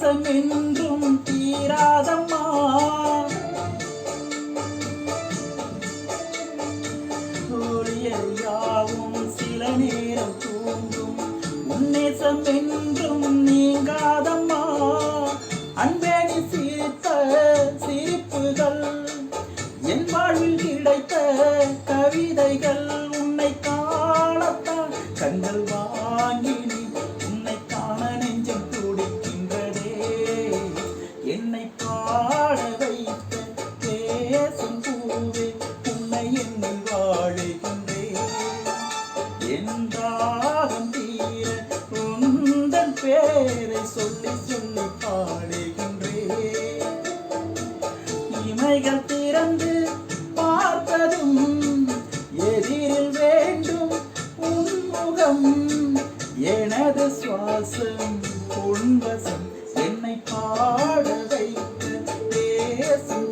நேசம் என்றும் தீராதம்மா. யாவும் சில நேரம் தூங்கும், உன்னேசம் என்றும் நீங்காதம்மா. அன்பேணி சிரித்த சிரிப்புகள், என் வாழ்வில் கிடைத்த கவிதைகள், உன்னை காணத்தான் கண்கள் வாங்கினி, உன்னை காண நெஞ்சம் துடிக்கின்றதே. என்னை பாட வைத்த பேசும் பூவே, உன்னை என்னை வாழுகின்றேன். என் தாகம் தீர உந்தன் பேரை சொல்லி சொல்லி பாடுகின்றேன். இமைகள் திறந்து பார்த்ததும் எதிரில் வேண்டும் உன்முகம். எனது சுவாசம் உன்வசம், என்னை பாட வைத்து பேசும்